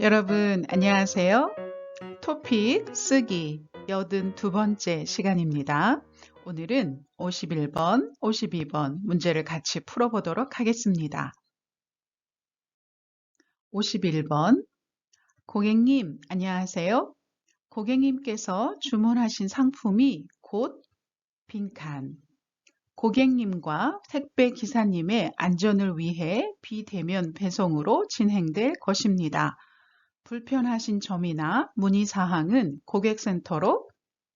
여러분, 안녕하세요. 토픽 쓰기 82번째 시간입니다. 오늘은 51번, 52번 문제를 같이 풀어보도록 하겠습니다. 51번, 고객님, 안녕하세요. 고객님께서 주문하신 상품이 곧 빈칸. 고객님과 택배 기사님의 안전을 위해 비대면 배송으로 진행될 것입니다. 불편하신 점이나 문의사항은 고객센터로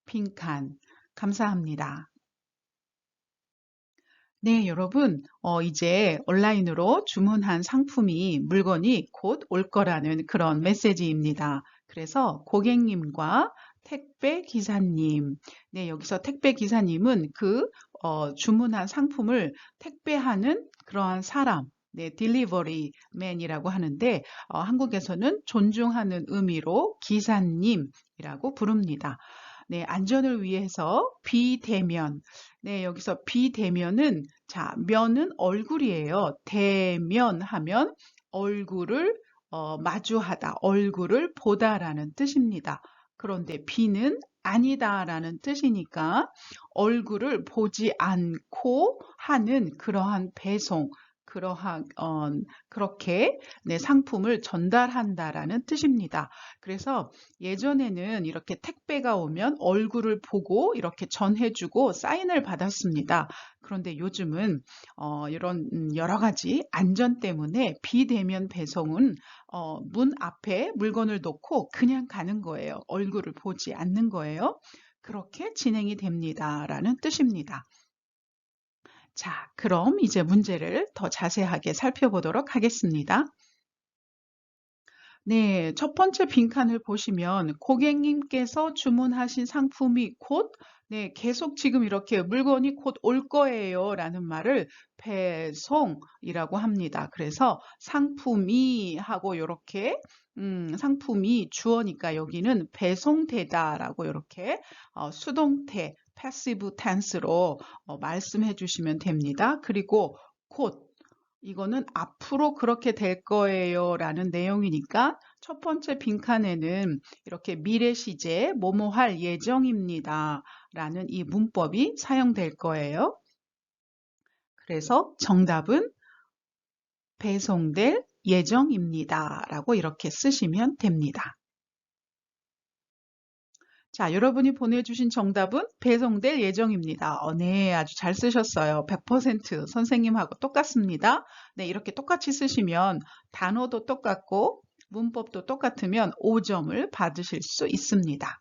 빈칸. 감사합니다. 네, 여러분, 이제 온라인으로 주문한 물건이 곧 올 거라는 그런 메시지입니다. 그래서 고객님과 택배 기사님, 네, 여기서 택배 기사님은 주문한 상품을 택배하는 그러한 사람, 네, 딜리버리 맨이라고 하는데, 한국에서는 존중하는 의미로 기사님이라고 부릅니다. 네, 안전을 위해서 비대면. 네, 여기서 비대면은, 자, 면은 얼굴이에요. 대면 하면 얼굴을 마주하다, 얼굴을 보다라는 뜻입니다. 그런데 비는 아니다라는 뜻이니까 얼굴을 보지 않고 하는 그러한 배송, 그렇게 네, 상품을 전달한다라는 뜻입니다. 그래서 예전에는 이렇게 택배가 오면 얼굴을 보고 이렇게 전해주고 사인을 받았습니다. 그런데 요즘은 이런 여러 가지 안전 때문에 비대면 배송은 문 앞에 물건을 놓고 그냥 가는 거예요. 얼굴을 보지 않는 거예요. 그렇게 진행이 됩니다라는 뜻입니다. 자, 그럼 이제 문제를 더 자세하게 살펴보도록 하겠습니다. 네, 첫 번째 빈칸을 보시면 고객님께서 주문하신 상품이 네, 계속 지금 이렇게 물건이 곧 올 거예요 라는 말을 배송이라고 합니다. 그래서 상품이 하고 이렇게 상품이 주어니까 여기는 배송되다라고 이렇게 수동태 패시브 텐스로 말씀해 주시면 됩니다. 그리고 곧 이거는 앞으로 그렇게 될 거예요 라는 내용이니까 첫 번째 빈칸에는 이렇게 미래 시제 뭐뭐 할 예정입니다 라는 이 문법이 사용될 거예요. 그래서 정답은 배송될 예정입니다 라고 이렇게 쓰시면 됩니다. 자, 여러분이 보내주신 정답은 배송될 예정입니다. 네, 아주 잘 쓰셨어요. 100% 선생님하고 똑같습니다. 네, 이렇게 똑같이 쓰시면 단어도 똑같고 문법도 똑같으면 5점을 받으실 수 있습니다.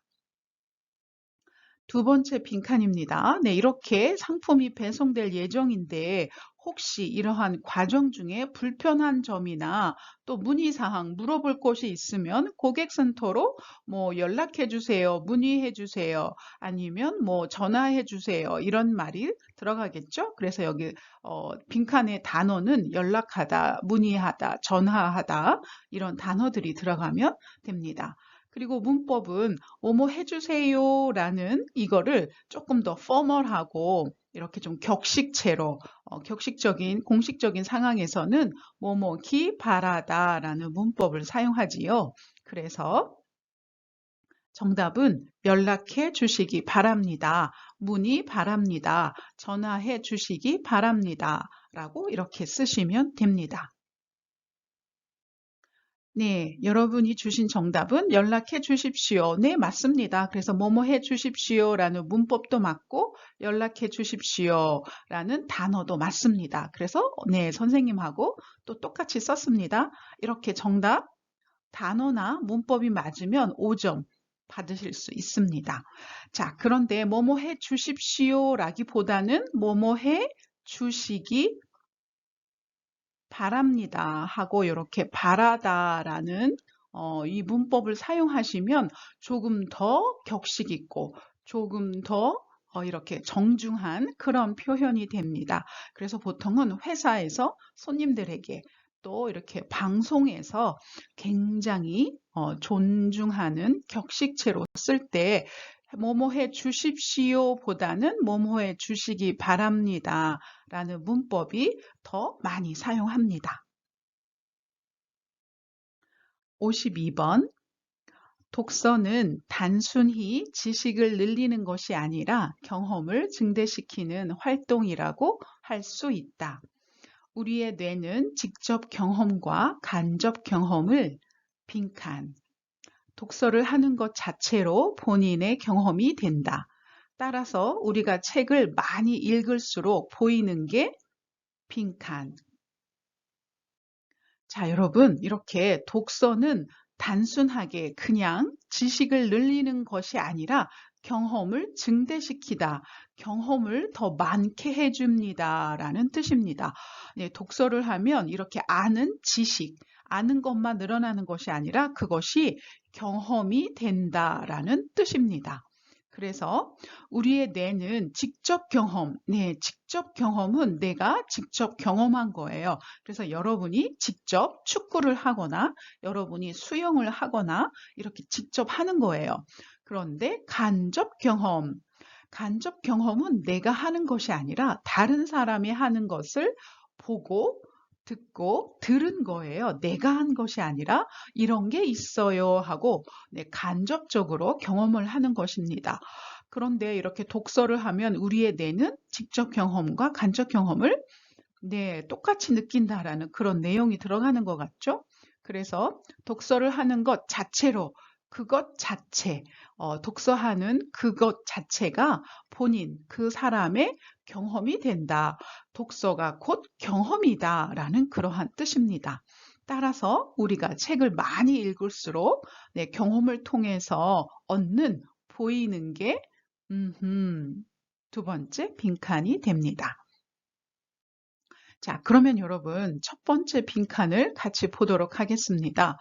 두 번째 빈칸입니다. 네, 이렇게 상품이 배송될 예정인데 혹시 이러한 과정 중에 불편한 점이나 또 문의사항 물어볼 것이 있으면 고객센터로 뭐 연락해 주세요, 문의해 주세요, 아니면 뭐 전화해 주세요 이런 말이 들어가겠죠. 그래서 여기 빈칸의 단어는 연락하다, 문의하다, 전화하다 이런 단어들이 들어가면 됩니다. 그리고 문법은 뭐뭐 해주세요 라는 이거를 조금 더 포멀하고 이렇게 좀 격식체로 격식적인 공식적인 상황에서는 뭐뭐기 바라다 라는 문법을 사용하지요. 그래서 정답은 연락해 주시기 바랍니다. 문의 바랍니다. 전화해 주시기 바랍니다. 라고 이렇게 쓰시면 됩니다. 네, 여러분이 주신 정답은 연락해 주십시오. 네, 맞습니다. 그래서 뭐뭐 해 주십시오 라는 문법도 맞고 연락해 주십시오 라는 단어도 맞습니다. 그래서 네, 선생님하고 또 똑같이 썼습니다. 이렇게 정답, 단어나 문법이 맞으면 5점 받으실 수 있습니다. 자, 그런데 뭐뭐 해 주십시오 라기보다는 뭐뭐 해 주시기 바랍니다 하고 이렇게 바라다라는 이 문법을 사용하시면 조금 더 격식 있고 조금 더 이렇게 정중한 그런 표현이 됩니다. 그래서 보통은 회사에서 손님들에게 또 이렇게 방송에서 굉장히 존중하는 격식체로 쓸 때 뭐뭐 해 주십시오 보다는 뭐뭐 해 주시기 바랍니다 라는 문법이 더 많이 사용합니다. 52번. 독서는 단순히 지식을 늘리는 것이 아니라 경험을 증대시키는 활동이라고 할 수 있다. 우리의 뇌는 직접 경험과 간접 경험을 빈칸. 독서를 하는 것 자체로 본인의 경험이 된다. 따라서 우리가 책을 많이 읽을수록 보이는 게 빈칸. 자, 여러분, 이렇게 독서는 단순하게 그냥 지식을 늘리는 것이 아니라 경험을 증대시키다, 경험을 더 많게 해줍니다 라는 뜻입니다. 네, 독서를 하면 이렇게 아는 지식, 아는 것만 늘어나는 것이 아니라 그것이 경험이 된다라는 뜻입니다. 그래서 우리의 뇌는 직접 경험, 직접 경험은 내가 직접 경험한 거예요. 그래서 여러분이 직접 축구를 하거나 여러분이 수영을 하거나 이렇게 직접 하는 거예요. 그런데 간접 경험은 내가 하는 것이 아니라 다른 사람이 하는 것을 보고 듣고 들은 거예요. 내가 한 것이 아니라 이런 게 있어요 하고 간접적으로 경험을 하는 것입니다. 그런데 이렇게 독서를 하면 우리의 뇌는 직접 경험과 간접 경험을 똑같이 느낀다라는 그런 내용이 들어가는 것 같죠? 그래서 독서를 하는 것 자체로 그것 자체, 독서하는 그것 자체가 본인, 그 사람의 경험이 된다. 독서가 곧 경험이다라는 그러한 뜻입니다. 따라서 우리가 책을 많이 읽을수록 경험을 통해서 얻는 보이는 게 두 번째 빈칸이 됩니다. 자, 그러면 여러분 첫 번째 빈칸을 같이 보도록 하겠습니다.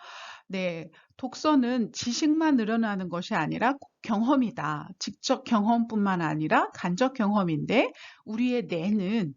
독서는 지식만 늘어나는 것이 아니라 경험이다. 직접 경험뿐만 아니라 간접 경험인데 우리의 뇌는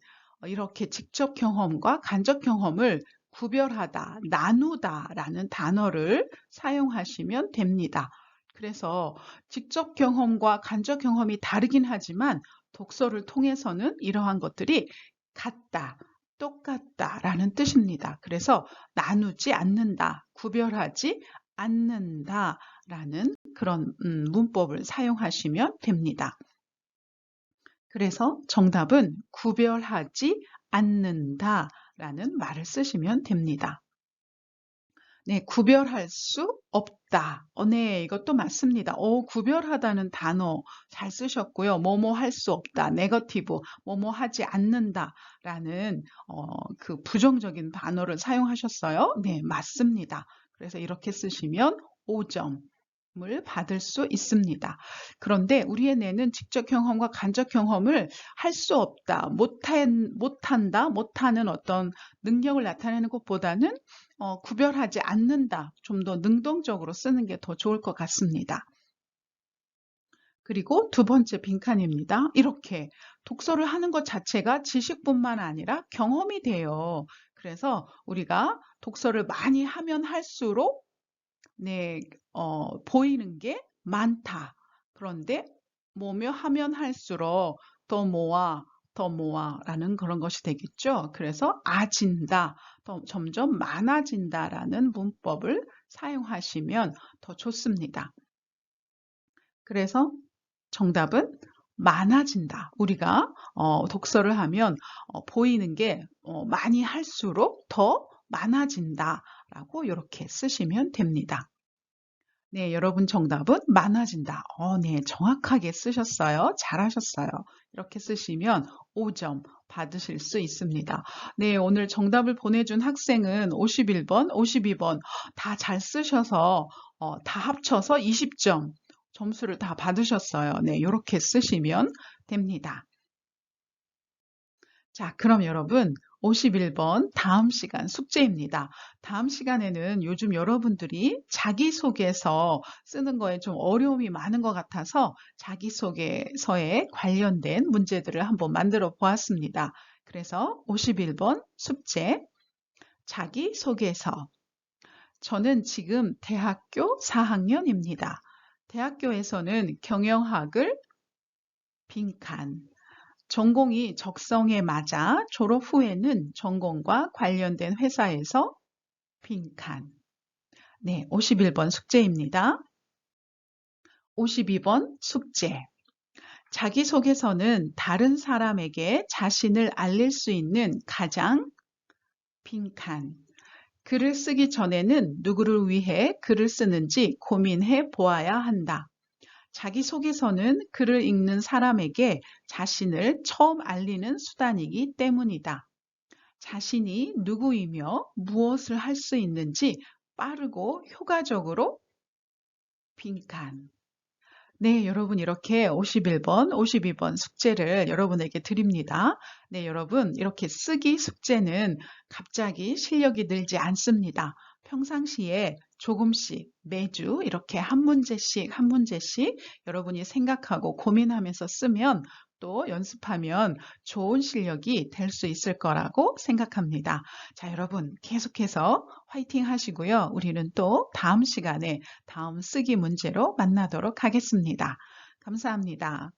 이렇게 직접 경험과 간접 경험을 구별하다, 나누다라는 단어를 사용하시면 됩니다. 그래서 직접 경험과 간접 경험이 다르긴 하지만 독서를 통해서는 이러한 것들이 같다, 똑같다라는 뜻입니다. 그래서 나누지 않는다, 구별하지 않는다라는 그런 문법을 사용하시면 됩니다. 그래서 정답은 구별하지 않는다라는 말을 쓰시면 됩니다. 구별할 수 없다. 이것도 맞습니다. 구별하다는 단어 잘 쓰셨고요. 뭐뭐 할 수 없다. 네거티브, 뭐뭐 하지 않는다라는 그 부정적인 단어를 사용하셨어요. 네, 맞습니다. 그래서 이렇게 쓰시면 5점을 받을 수 있습니다. 그런데 우리의 뇌는 직접 경험과 간접 경험을 할 수 없다, 못한다, 못하는 어떤 능력을 나타내는 것보다는 구별하지 않는다, 좀 더 능동적으로 쓰는 게 더 좋을 것 같습니다. 그리고 두 번째 빈칸입니다. 이렇게 독서를 하는 것 자체가 지식뿐만 아니라 경험이 돼요. 그래서 우리가 독서를 많이 하면 할수록 보이는 게 많다. 그런데 뭐며 하면 할수록 더 모아 라는 그런 것이 되겠죠. 그래서 아진다, 점점 많아진다라는 문법을 사용하시면 더 좋습니다. 그래서 정답은 많아진다. 우리가 독서를 하면 보이는 게 많이 할수록 더 많아진다 라고 이렇게 쓰시면 됩니다. 네, 여러분 정답은 많아진다. 네, 정확하게 쓰셨어요. 잘하셨어요. 이렇게 쓰시면 5점 받으실 수 있습니다. 네, 오늘 정답을 보내준 학생은 51번, 52번 다 잘 쓰셔서 다 합쳐서 20점 점수를 다 받으셨어요. 네, 이렇게 쓰시면 됩니다. 자, 그럼 여러분 51번 다음 시간 숙제입니다. 다음 시간에는 요즘 여러분들이 자기소개서 쓰는 거에 좀 어려움이 많은 것 같아서 자기소개서에 관련된 문제들을 한번 만들어 보았습니다. 그래서 51번 숙제 자기소개서. 저는 지금 대학교 4학년입니다. 대학교에서는 경영학을 빈칸, 전공이 적성에 맞아 졸업 후에는 전공과 관련된 회사에서 빈칸. 네, 51번 숙제입니다. 52번 숙제. 자기소개서는 다른 사람에게 자신을 알릴 수 있는 가장 빈칸. 글을 쓰기 전에는 누구를 위해 글을 쓰는지 고민해 보아야 한다. 자기소개서는 글을 읽는 사람에게 자신을 처음 알리는 수단이기 때문이다. 자신이 누구이며 무엇을 할 수 있는지 빠르고 효과적으로 빈칸. 네, 여러분 이렇게 51번, 52번 숙제를 여러분에게 드립니다. 네, 여러분 이렇게 쓰기 숙제는 갑자기 실력이 늘지 않습니다. 평상시에 조금씩 매주 이렇게 한 문제씩 한 문제씩 여러분이 생각하고 고민하면서 쓰면 또 연습하면 좋은 실력이 될 수 있을 거라고 생각합니다. 자, 여러분 계속해서 화이팅 하시고요. 우리는 또 다음 시간에 다음 쓰기 문제로 만나도록 하겠습니다. 감사합니다.